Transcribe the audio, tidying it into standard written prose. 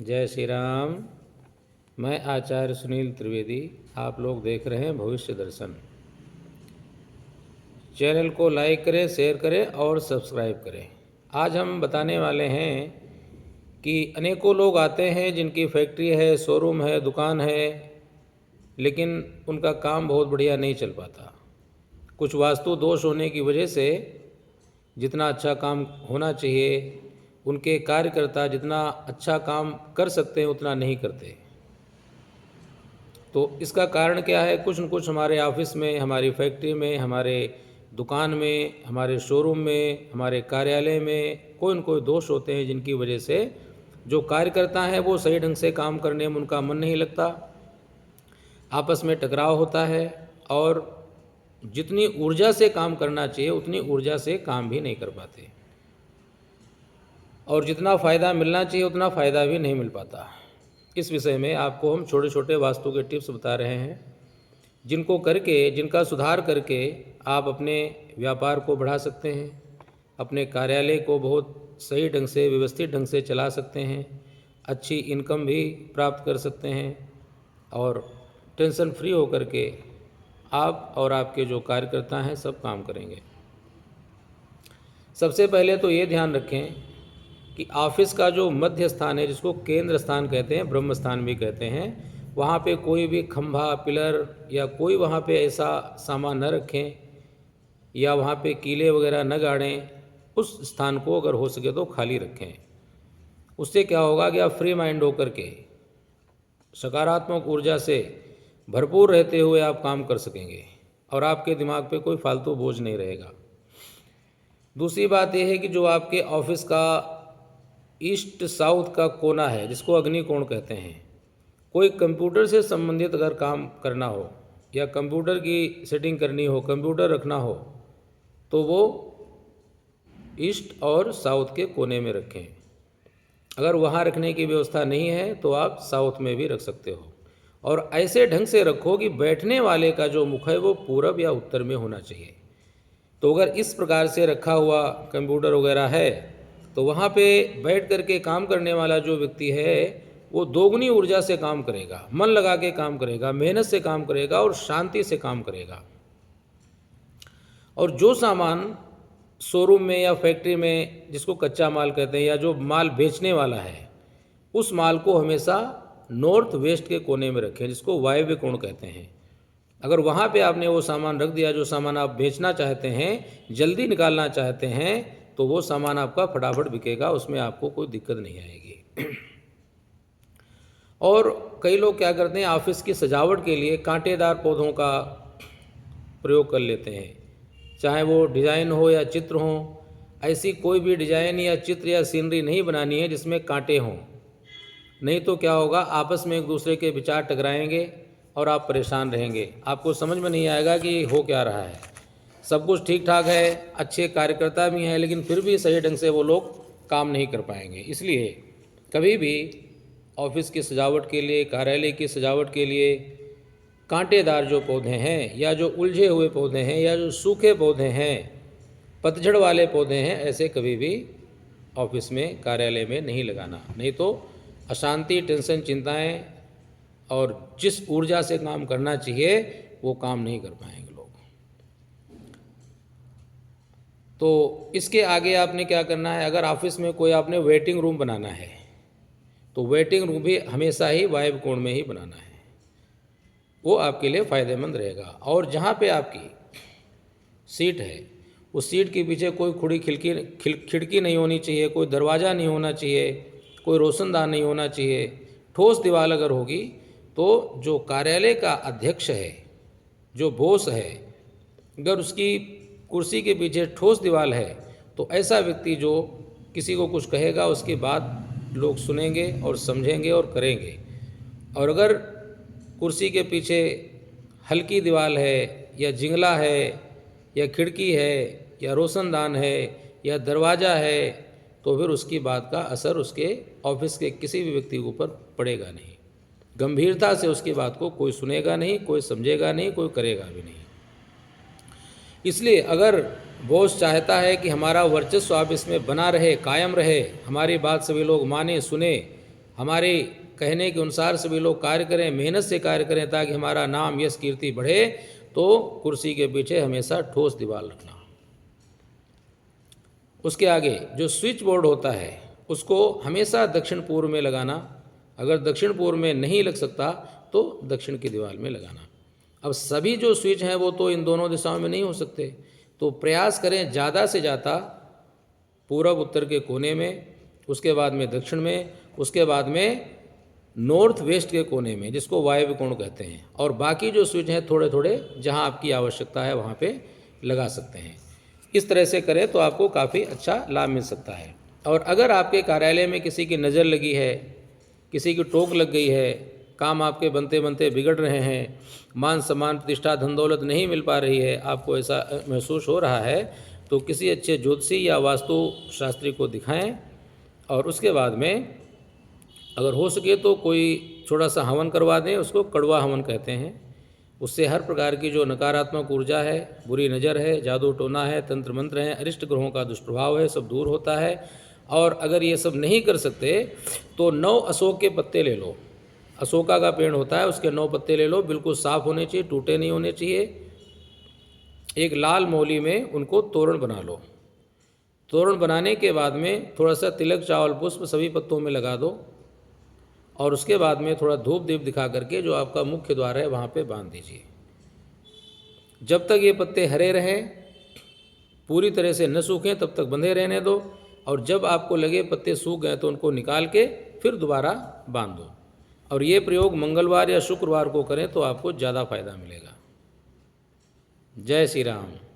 जय श्री राम। मैं आचार्य सुनील त्रिवेदी। आप लोग देख रहे हैं भविष्य दर्शन। चैनल को लाइक करें, शेयर करें और सब्सक्राइब करें। आज हम बताने वाले हैं कि अनेकों लोग आते हैं जिनकी फैक्ट्री है, शोरूम है, दुकान है, लेकिन उनका काम बहुत बढ़िया नहीं चल पाता। कुछ वास्तु दोष होने की वजह से जितना अच्छा काम होना चाहिए, उनके कार्यकर्ता जितना अच्छा काम कर सकते हैं उतना नहीं करते। तो इसका कारण क्या है? कुछ न कुछ हमारे ऑफिस में, हमारी फैक्ट्री में, हमारे दुकान में, हमारे शोरूम में, हमारे कार्यालय में कोई न कोई दोष होते हैं जिनकी वजह से जो कार्यकर्ता हैं वो सही ढंग से काम करने में उनका मन नहीं लगता, आपस में टकराव होता है और जितनी ऊर्जा से काम करना चाहिए उतनी ऊर्जा से काम भी नहीं कर पाते और जितना फ़ायदा मिलना चाहिए उतना फ़ायदा भी नहीं मिल पाता। इस विषय में आपको हम छोटे छोटे वास्तु के टिप्स बता रहे हैं जिनको करके, जिनका सुधार करके आप अपने व्यापार को बढ़ा सकते हैं, अपने कार्यालय को बहुत सही ढंग से, व्यवस्थित ढंग से चला सकते हैं, अच्छी इनकम भी प्राप्त कर सकते हैं और टेंशन फ्री होकर के आप और आपके जो कार्यकर्ता हैं सब काम करेंगे। सबसे पहले तो ये ध्यान रखें कि ऑफिस का जो मध्य स्थान है, जिसको केंद्र स्थान कहते हैं, ब्रह्म स्थान भी कहते हैं, वहाँ पे कोई भी खंभा, पिलर या कोई वहाँ पे ऐसा सामान न रखें या वहाँ पे कीले वगैरह न गाड़ें। उस स्थान को अगर हो सके तो खाली रखें। उससे क्या होगा कि आप फ्री माइंड होकर के सकारात्मक ऊर्जा से भरपूर रहते हुए आप काम कर सकेंगे और आपके दिमाग पे कोई फालतू बोझ नहीं रहेगा। दूसरी बात यह है कि जो आपके ऑफिस का ईस्ट साउथ का कोना है, जिसको अग्नि कोण कहते हैं, कोई कंप्यूटर से संबंधित अगर काम करना हो या कंप्यूटर की सेटिंग करनी हो, कंप्यूटर रखना हो, तो वो ईस्ट और साउथ के कोने में रखें। अगर वहाँ रखने की व्यवस्था नहीं है तो आप साउथ में भी रख सकते हो और ऐसे ढंग से रखो कि बैठने वाले का जो मुख है वो पूरब या उत्तर में होना चाहिए। तो अगर इस प्रकार से रखा हुआ कंप्यूटर वगैरह है तो वहाँ पे बैठ करके काम करने वाला जो व्यक्ति है वो दोगुनी ऊर्जा से काम करेगा, मन लगा के काम करेगा, मेहनत से काम करेगा और शांति से काम करेगा। और जो सामान शोरूम में या फैक्ट्री में, जिसको कच्चा माल कहते हैं, या जो माल बेचने वाला है, उस माल को हमेशा नॉर्थ वेस्ट के कोने में रखें, जिसको वायव्य कोण कहते हैं। अगर वहाँ पे आपने वो सामान रख दिया, जो सामान आप बेचना चाहते हैं, जल्दी निकालना चाहते हैं, तो वो सामान आपका फटाफट बिकेगा, उसमें आपको कोई दिक्कत नहीं आएगी। और कई लोग क्या करते हैं, ऑफिस की सजावट के लिए कांटेदार पौधों का प्रयोग कर लेते हैं, चाहे वो डिज़ाइन हो या चित्र हो। ऐसी कोई भी डिज़ाइन या चित्र या सीनरी नहीं बनानी है जिसमें कांटे हों, नहीं तो क्या होगा, आपस में एक दूसरे के विचार टकराएंगे और आप परेशान रहेंगे। आपको समझ में नहीं आएगा कि हो क्या रहा है। सब कुछ ठीक ठाक है, अच्छे कार्यकर्ता भी हैं, लेकिन फिर भी सही ढंग से वो लोग काम नहीं कर पाएंगे। इसलिए कभी भी ऑफिस की सजावट के लिए, कार्यालय की सजावट के लिए कांटेदार जो पौधे हैं या जो उलझे हुए पौधे हैं या जो सूखे पौधे हैं, पतझड़ वाले पौधे हैं, ऐसे कभी भी ऑफिस में, कार्यालय में नहीं लगाना। नहीं तो अशांति, टेंशन, चिंताएं और जिस ऊर्जा से काम करना चाहिए वो काम नहीं कर पाएंगे लोग। तो इसके आगे आपने क्या करना है, अगर ऑफिस में कोई आपने वेटिंग रूम बनाना है तो वेटिंग रूम भी हमेशा ही वायव्य कोण में ही बनाना है, वो आपके लिए फ़ायदेमंद रहेगा। और जहाँ पे आपकी सीट है उस सीट के पीछे कोई खुड़ी खिड़की नहीं होनी चाहिए, कोई दरवाज़ा नहीं होना चाहिए, कोई रोशनदान नहीं होना चाहिए। ठोस दीवार अगर होगी तो जो कार्यालय का अध्यक्ष है, जो बॉस है, अगर उसकी कुर्सी के पीछे ठोस दीवार है तो ऐसा व्यक्ति जो किसी को कुछ कहेगा उसकी बात लोग सुनेंगे और समझेंगे और करेंगे। और अगर कुर्सी के पीछे हल्की दीवार है या जिंगला है या खिड़की है या रोशनदान है या दरवाज़ा है तो फिर उसकी बात का असर उसके ऑफिस के किसी भी व्यक्ति के ऊपर पड़ेगा नहीं। गंभीरता से उसकी बात को कोई सुनेगा नहीं, कोई समझेगा नहीं, कोई करेगा भी नहीं। इसलिए अगर बॉस चाहता है कि हमारा वर्चस्व ऑफिस में बना रहे, कायम रहे, हमारी बात सभी लोग माने, सुने, हमारे कहने के अनुसार सभी लोग कार्य करें, मेहनत से कार्य करें ताकि हमारा नाम यश कीर्ति बढ़े, तो कुर्सी के पीछे हमेशा ठोस दीवार रखना। उसके आगे जो स्विच बोर्ड होता है उसको हमेशा दक्षिण पूर्व में लगाना। अगर दक्षिण पूर्व में नहीं लग सकता तो दक्षिण की दीवार में लगाना। अब सभी जो स्विच हैं वो तो इन दोनों दिशाओं में नहीं हो सकते, तो प्रयास करें ज़्यादा से ज़्यादा पूर्व उत्तर के कोने में, उसके बाद में दक्षिण में, उसके बाद में नॉर्थ वेस्ट के कोने में, जिसको वायव्य कोण कहते हैं, और बाकी जो स्विच हैं थोड़े थोड़े जहां आपकी आवश्यकता है वहां पे लगा सकते हैं। इस तरह से करें तो आपको काफ़ी अच्छा लाभ मिल सकता है। और अगर आपके कार्यालय में किसी की नज़र लगी है, किसी की टोक लग गई है, काम आपके बनते बनते बिगड़ रहे हैं, मान सम्मान प्रतिष्ठा धन दौलत नहीं मिल पा रही है, आपको ऐसा महसूस हो रहा है, तो किसी अच्छे ज्योतिषी या वास्तु शास्त्री को दिखाएं। और उसके बाद में अगर हो सके तो कोई थोड़ा सा हवन करवा दें, उसको कड़वा हवन कहते हैं। उससे हर प्रकार की जो नकारात्मक ऊर्जा है, बुरी नज़र है, जादू टोना है, तंत्र मंत्र है, अरिष्ट ग्रहों का दुष्प्रभाव है, सब दूर होता है। और अगर ये सब नहीं कर सकते तो 9 अशोक के पत्ते ले लो, अशोका का पेड़ होता है, उसके 9 पत्ते ले लो, बिल्कुल साफ़ होने चाहिए, टूटे नहीं होने चाहिए। एक लाल मौली में उनको तोरण बना लो। तोरण बनाने के बाद में थोड़ा सा तिलक चावल पुष्प सभी पत्तों में लगा दो, और उसके बाद में थोड़ा धूप दीप दिखा करके जो आपका मुख्य द्वार है वहाँ पे बांध दीजिए। जब तक ये पत्ते हरे रहें, पूरी तरह से न सूखें, तब तक बंधे रहने दो। और जब आपको लगे पत्ते सूख गए तो उनको निकाल के फिर दोबारा बांध दो। और ये प्रयोग मंगलवार या शुक्रवार को करें तो आपको ज़्यादा फायदा मिलेगा। जय श्री राम।